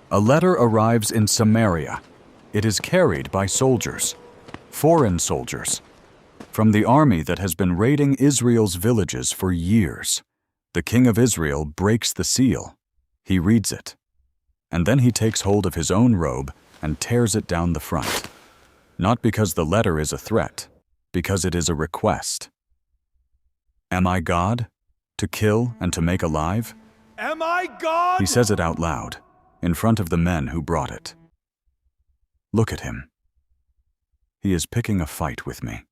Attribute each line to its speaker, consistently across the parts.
Speaker 1: A letter arrives in Samaria. It is carried by soldiers, foreign soldiers, from the army that has been raiding Israel's villages for years. The king of Israel breaks the seal. He reads it. And then he takes hold of his own robe and tears it down the front. Not because the letter is a threat, because it is a request. Am I God? To kill and to make alive?
Speaker 2: Am I God?
Speaker 1: He says it out loud, in front of the men who brought it. Look at him. He is picking a fight with me.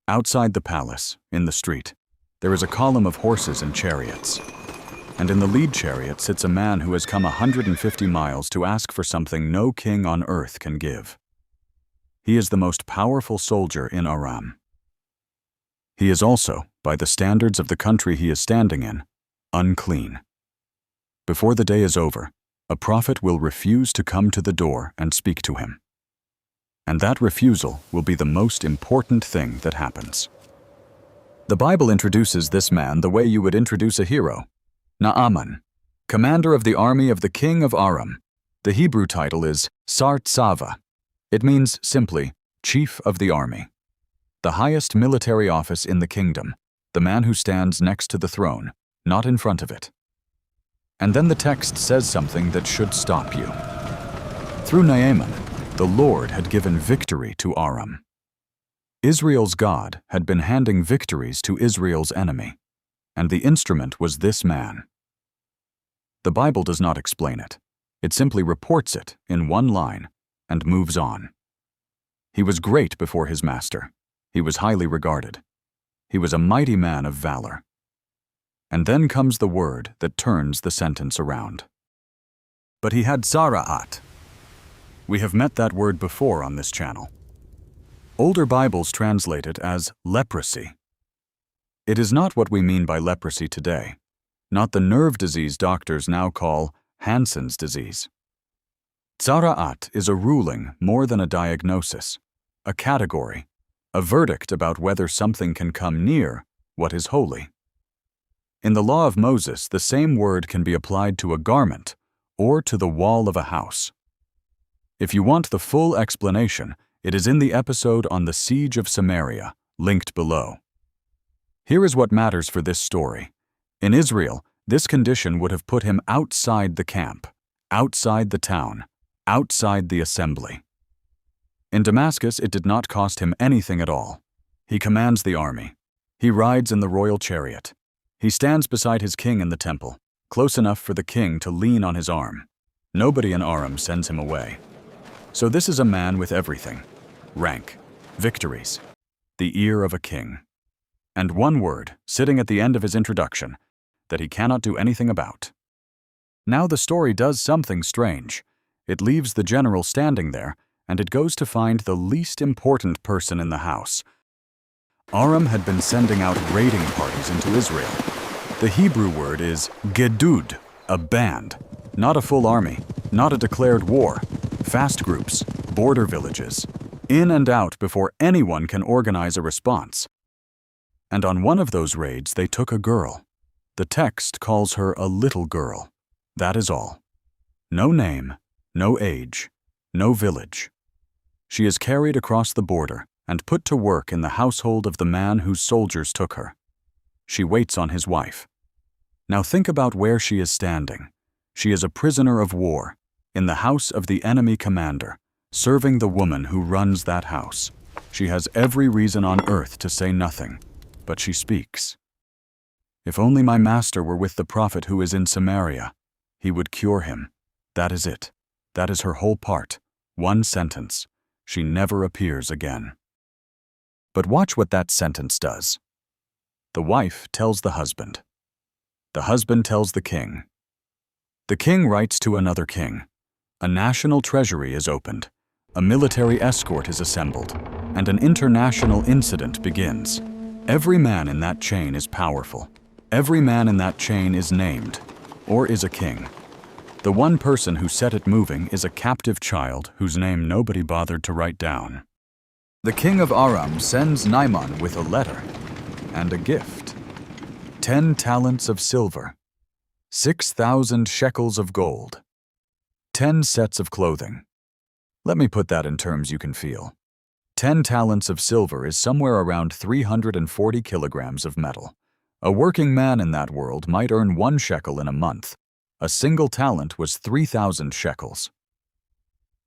Speaker 1: Outside the palace, in the street, there is a column of horses and chariots. And in the lead chariot sits a man who has come 150 miles to ask for something no king on earth can give. He is the most powerful soldier in Aram. He is also, by the standards of the country he is standing in, unclean. Before the day is over, a prophet will refuse to come to the door and speak to him. And that refusal will be the most important thing that happens. The Bible introduces this man the way you would introduce a hero. Naaman, commander of the army of the king of Aram. The Hebrew title is tsara'at. It means simply, chief of the army. The highest military office in the kingdom, the man who stands next to the throne, not in front of it. And then the text says something that should stop you. Through Naaman, the Lord had given victory to Aram. Israel's God had been handing victories to Israel's enemy, and the instrument was this man. The Bible does not explain it. It simply reports it in one line and moves on. He was great before his master. He was highly regarded. He was a mighty man of valor. And then comes the word that turns the sentence around. But he had tsara'at. We have met that word before on this channel. Older Bibles translate it as leprosy. It is not what we mean by leprosy today, not the nerve disease doctors now call Hansen's disease. Tsara'at is a ruling more than a diagnosis, a category, a verdict about whether something can come near what is holy. In the law of Moses, the same word can be applied to a garment or to the wall of a house. If you want the full explanation, it is in the episode on the siege of Samaria, linked below. Here is what matters for this story. In Israel, this condition would have put him outside the camp, outside the town, outside the assembly. In Damascus, it did not cost him anything at all. He commands the army. He rides in the royal chariot. He stands beside his king in the temple, close enough for the king to lean on his arm. Nobody in Aram sends him away. So this is a man with everything: rank, victories, the ear of a king. And one word, sitting at the end of his introduction, that he cannot do anything about. Now the story does something strange. It leaves the general standing there, and it goes to find the least important person in the house. Aram had been sending out raiding parties into Israel. The Hebrew word is gedud, a band, not a full army, not a declared war. Fast groups, border villages, in and out before anyone can organize a response. And on one of those raids, they took a girl. The text calls her a little girl. That is all. No name, no age, no village. She is carried across the border and put to work in the household of the man whose soldiers took her. She waits on his wife. Now think about where she is standing. She is a prisoner of war, in the house of the enemy commander, serving the woman who runs that house. She has every reason on earth to say nothing, but she speaks. If only my master were with the prophet who is in Samaria, he would cure him. That is it. That is her whole part. One sentence. She never appears again. But watch what that sentence does. The wife tells the husband. The husband tells the king. The king writes to another king. A national treasury is opened, a military escort is assembled, and an international incident begins. Every man in that chain is powerful. Every man in that chain is named, or is a king. The one person who set it moving is a captive child whose name nobody bothered to write down. The king of Aram sends Naaman with a letter and a gift. 10 talents of silver, 6,000 shekels of gold, 10 sets of clothing. Let me put that in terms you can feel. 10 talents of silver is somewhere around 340 kilograms of metal. A working man in that world might earn 1 shekel in a month. A single talent was 3,000 shekels.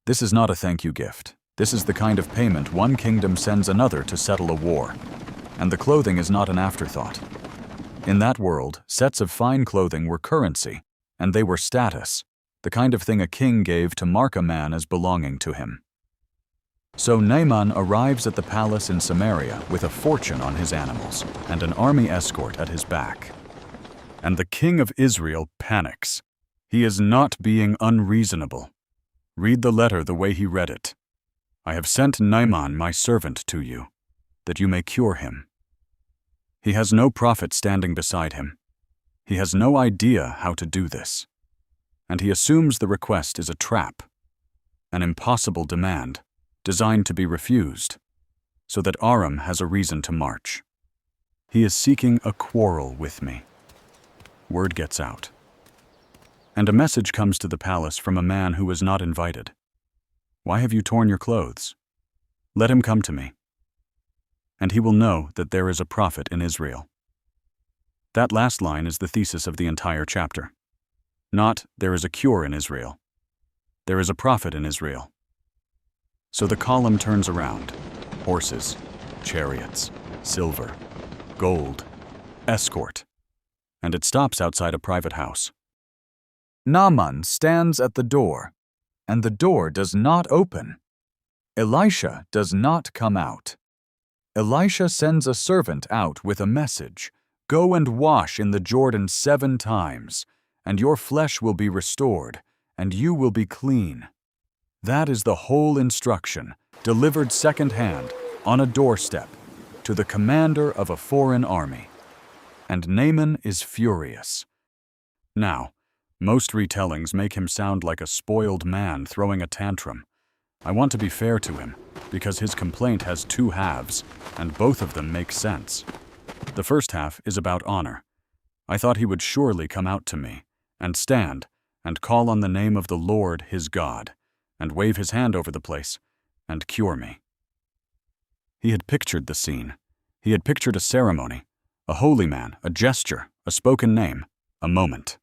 Speaker 1: This is not a thank you gift. This is the kind of payment one kingdom sends another to settle a war. And the clothing is not an afterthought. In that world, sets of fine clothing were currency, and they were status, the kind of thing a king gave to mark a man as belonging to him. So Naaman arrives at the palace in Samaria with a fortune on his animals and an army escort at his back. And the king of Israel panics. He is not being unreasonable. Read the letter the way he read it. I have sent Naaman my servant to you, that you may cure him. He has no prophet standing beside him. He has no idea how to do this. And he assumes the request is a trap, an impossible demand, designed to be refused, so that Aram has a reason to march. He is seeking a quarrel with me. Word gets out. And a message comes to the palace from a man who was not invited. Why have you torn your clothes? Let him come to me. And he will know that there is a prophet in Israel. That last line is the thesis of the entire chapter. Not, there is a cure in Israel. There is a prophet in Israel. So the column turns around. Horses, chariots, silver, gold, escort. And it stops outside a private house. Naaman stands at the door, and the door does not open. Elisha does not come out. Elisha sends a servant out with a message. Go and wash in the Jordan 7 times, and your flesh will be restored, and you will be clean. That is the whole instruction, delivered second-hand, on a doorstep, to the commander of a foreign army. And Naaman is furious. Now, most retellings make him sound like a spoiled man throwing a tantrum. I want to be fair to him, because his complaint has 2 halves, and both of them make sense. The first half is about honor. I thought he would surely come out to me, and stand, and call on the name of the Lord his God, and wave his hand over the place, and cure me. He had pictured the scene. He had pictured a ceremony, a holy man, a gesture, a spoken name, a moment.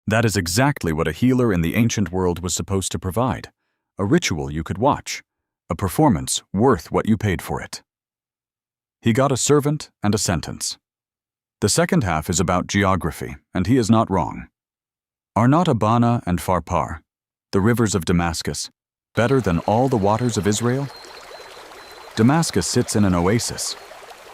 Speaker 1: That is exactly what a healer in the ancient world was supposed to provide. A ritual you could watch, a performance worth what you paid for it. He got a servant and a sentence. The second half is about geography, and he is not wrong. Are not Abana and Pharpar, the rivers of Damascus, better than all the waters of Israel? Damascus sits in an oasis.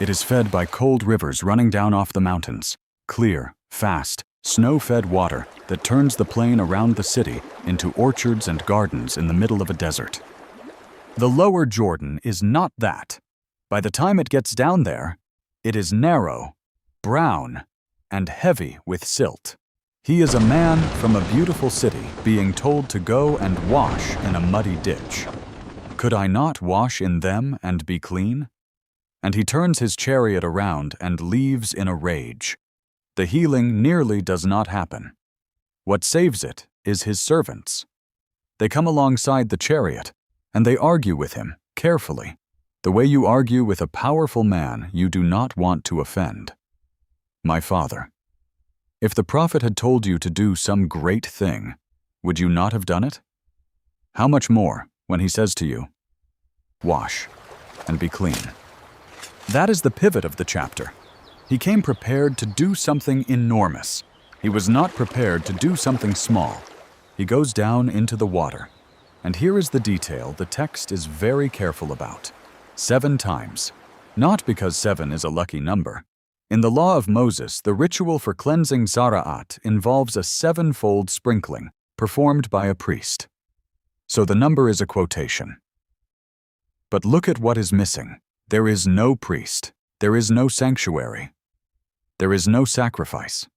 Speaker 1: It is fed by cold rivers running down off the mountains, clear, fast, snow-fed water that turns the plain around the city into orchards and gardens in the middle of a desert. The lower Jordan is not that. By the time it gets down there, it is narrow, brown, and heavy with silt. He is a man from a beautiful city being told to go and wash in a muddy ditch. Could I not wash in them and be clean? And he turns his chariot around and leaves in a rage. The healing nearly does not happen. What saves it is his servants. They come alongside the chariot, and they argue with him, carefully, the way you argue with a powerful man you do not want to offend. My father, if the prophet had told you to do some great thing, would you not have done it? How much more when he says to you, wash and be clean? That is the pivot of the chapter. He came prepared to do something enormous. He was not prepared to do something small. He goes down into the water. And here is the detail the text is very careful about. 7 times. Not because 7 is a lucky number. In the law of Moses, the ritual for cleansing tsara'at involves a 7-fold sprinkling, performed by a priest. So the number is a quotation. But look at what is missing. There is no priest. There is no sanctuary. There is no sacrifice.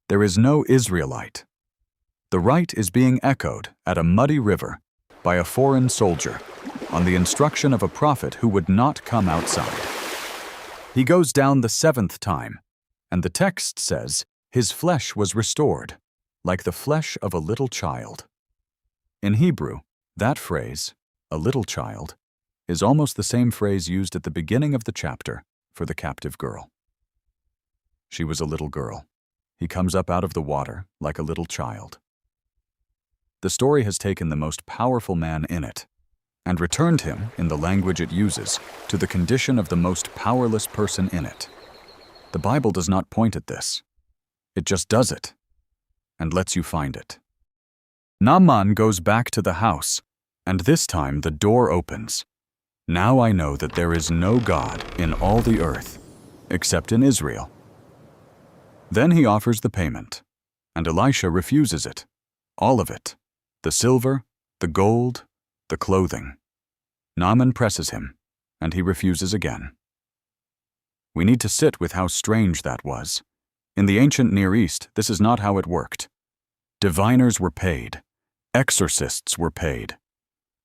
Speaker 1: There is no Israelite. The rite is being echoed at a muddy river by a foreign soldier on the instruction of a prophet who would not come outside. He goes down the 7th time, and the text says, his flesh was restored, like the flesh of a little child. In Hebrew, that phrase, a little child, is almost the same phrase used at the beginning of the chapter for the captive girl. She was a little girl. He comes up out of the water like a little child. The story has taken the most powerful man in it and returned him, in the language it uses, to the condition of the most powerless person in it. The Bible does not point at this. It just does it and lets you find it. Naaman goes back to the house, and this time the door opens. Now I know that there is no God in all the earth, except in Israel. Then he offers the payment, and Elisha refuses it, all of it, the silver, the gold, the clothing. Naaman presses him, and he refuses again. We need to sit with how strange that was. In the ancient Near East, this is not how it worked. Diviners were paid. Exorcists were paid.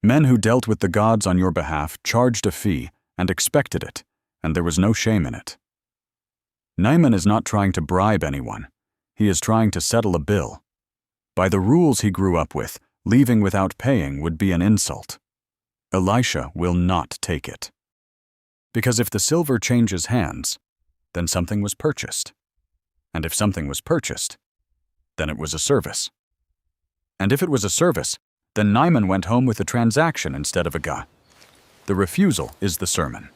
Speaker 1: Men who dealt with the gods on your behalf charged a fee and expected it, and there was no shame in it. Naaman is not trying to bribe anyone. He is trying to settle a bill. By the rules he grew up with, leaving without paying would be an insult. Elisha will not take it. Because if the silver changes hands, then something was purchased. And if something was purchased, then it was a service. And if it was a service, then Naaman went home with a transaction instead of a guy. The refusal is the sermon.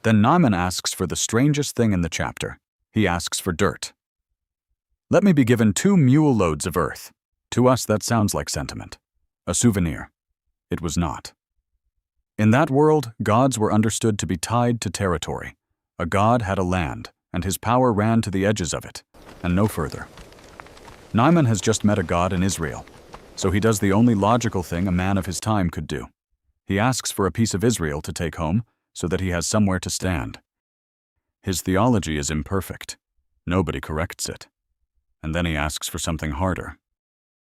Speaker 1: Then Naaman asks for the strangest thing in the chapter. He asks for dirt. Let me be given 2 mule loads of earth. To us that sounds like sentiment. A souvenir. It was not. In that world, gods were understood to be tied to territory. A god had a land, and his power ran to the edges of it, and no further. Naaman has just met a god in Israel, so he does the only logical thing a man of his time could do. He asks for a piece of Israel to take home, so that he has somewhere to stand. His theology is imperfect. Nobody corrects it. And then he asks for something harder.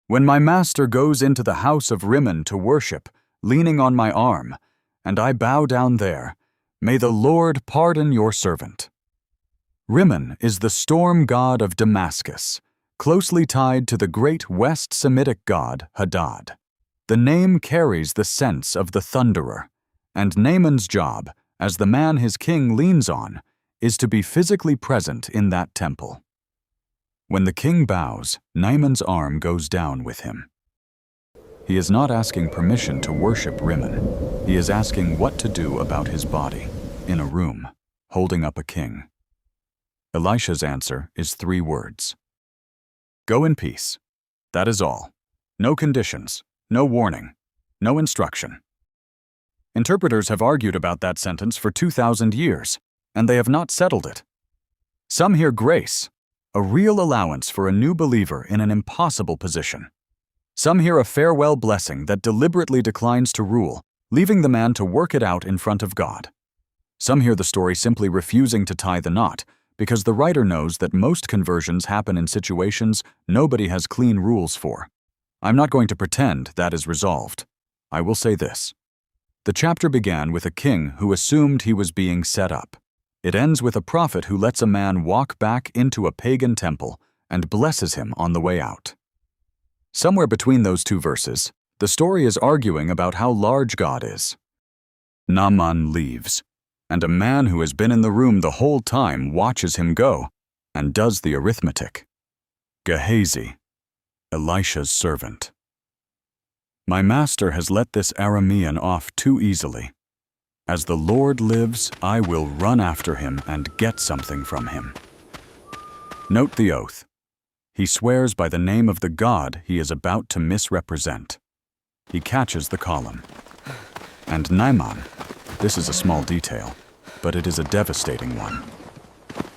Speaker 1: When my master goes into the house of Rimmon to worship, leaning on my arm, and I bow down there, may the Lord pardon your servant. Rimmon is the storm god of Damascus, closely tied to the great West Semitic god Hadad. The name carries the sense of the thunderer, and Naaman's job, as the man his king leans on, is to be physically present in that temple. When the king bows, Naaman's arm goes down with him. He is not asking permission to worship Rimmon. He is asking what to do about his body, in a room, holding up a king. Elisha's answer is 3 words. Go in peace. That is all. No conditions, no warning, no instruction. Interpreters have argued about that sentence for 2,000 years, and they have not settled it. Some hear grace, a real allowance for a new believer in an impossible position. Some hear a farewell blessing that deliberately declines to rule, leaving the man to work it out in front of God. Some hear the story simply refusing to tie the knot, because the writer knows that most conversions happen in situations nobody has clean rules for. I'm not going to pretend that is resolved. I will say this. The chapter began with a king who assumed he was being set up. It ends with a prophet who lets a man walk back into a pagan temple and blesses him on the way out. Somewhere between those 2 verses, the story is arguing about how large God is. Naaman leaves, and a man who has been in the room the whole time watches him go and does the arithmetic. Gehazi, Elisha's servant. My master has let this Aramean off too easily. As the Lord lives, I will run after him and get something from him. Note the oath. He swears by the name of the God he is about to misrepresent. He catches the column. And Naaman, this is a small detail, but it is a devastating one.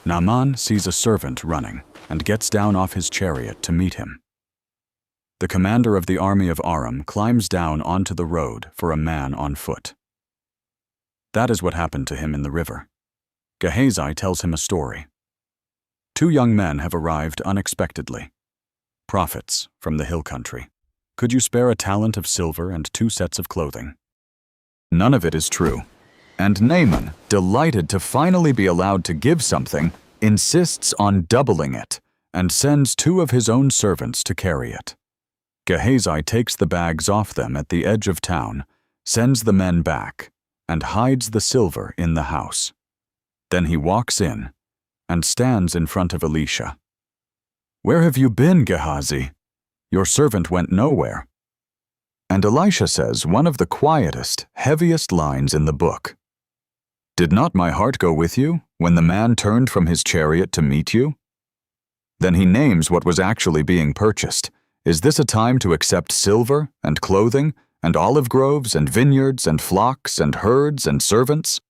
Speaker 1: Naaman sees a servant running and gets down off his chariot to meet him. The commander of the army of Aram climbs down onto the road for a man on foot. That is what happened to him in the river. Gehazi tells him a story. 2 young men have arrived unexpectedly. Prophets from the hill country. Could you spare a talent of silver and 2 sets of clothing? None of it is true. And Naaman, delighted to finally be allowed to give something, insists on doubling it and sends 2 of his own servants to carry it. Gehazi takes the bags off them at the edge of town, sends the men back, and hides the silver in the house. Then he walks in and stands in front of Elisha. "Where have you been, Gehazi? Your servant went nowhere." And Elisha says one of the quietest, heaviest lines in the book. "Did not my heart go with you when the man turned from his chariot to meet you?" Then he names what was actually being purchased. Is this a time to accept silver and clothing and olive groves and vineyards and flocks and herds and servants?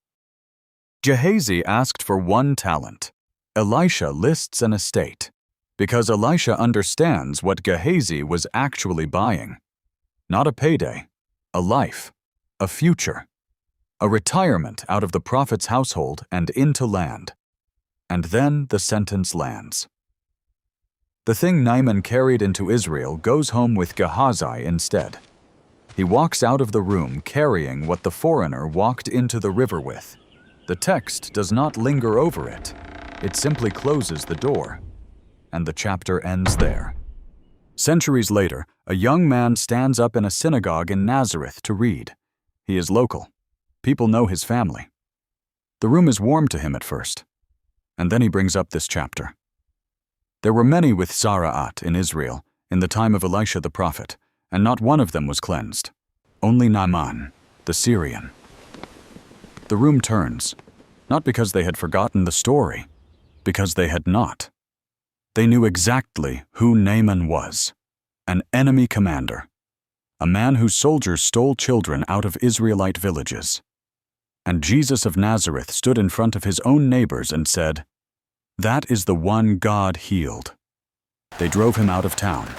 Speaker 1: Gehazi asked for 1 talent. Elisha lists an estate, because Elisha understands what Gehazi was actually buying. Not a payday, a life, a future, a retirement out of the prophet's household and into land. And then the sentence lands. The thing Naaman carried into Israel goes home with Gehazi instead. He walks out of the room carrying what the foreigner walked into the river with. The text does not linger over it. It simply closes the door, and the chapter ends there. Centuries later, a young man stands up in a synagogue in Nazareth to read. He is local. People know his family. The room is warm to him at first, and then he brings up this chapter. There were many with tsara'at in Israel in the time of Elisha the prophet, and not one of them was cleansed. Only Naaman, the Syrian. The room turns, not because they had forgotten the story, because they had not. They knew exactly who Naaman was, an enemy commander, a man whose soldiers stole children out of Israelite villages. And Jesus of Nazareth stood in front of his own neighbors and said, "That is the one God healed." They drove him out of town.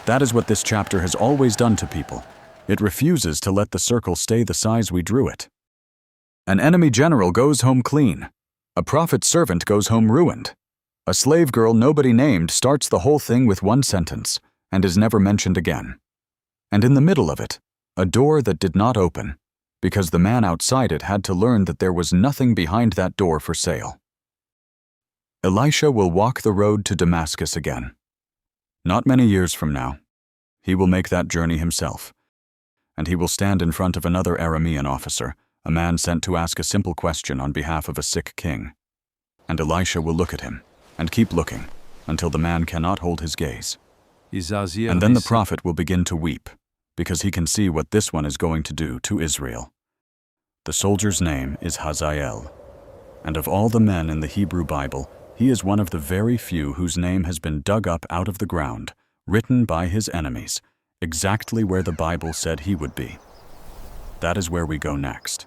Speaker 1: That is what this chapter has always done to people. It refuses to let the circle stay the size we drew it. An enemy general goes home clean. A prophet's servant goes home ruined. A slave girl nobody named starts the whole thing with 1 sentence and is never mentioned again. And in the middle of it, a door that did not open, because the man outside it had to learn that there was nothing behind that door for sale. Elisha will walk the road to Damascus again. Not many years from now, he will make that journey himself, and he will stand in front of another Aramean officer, a man sent to ask a simple question on behalf of a sick king. And Elisha will look at him, and keep looking, until the man cannot hold his gaze. And then the prophet will begin to weep, because he can see what this one is going to do to Israel. The soldier's name is Hazael, and of all the men in the Hebrew Bible, he is one of the very few whose name has been dug up out of the ground, written by his enemies, exactly where the Bible said he would be. That is where we go next.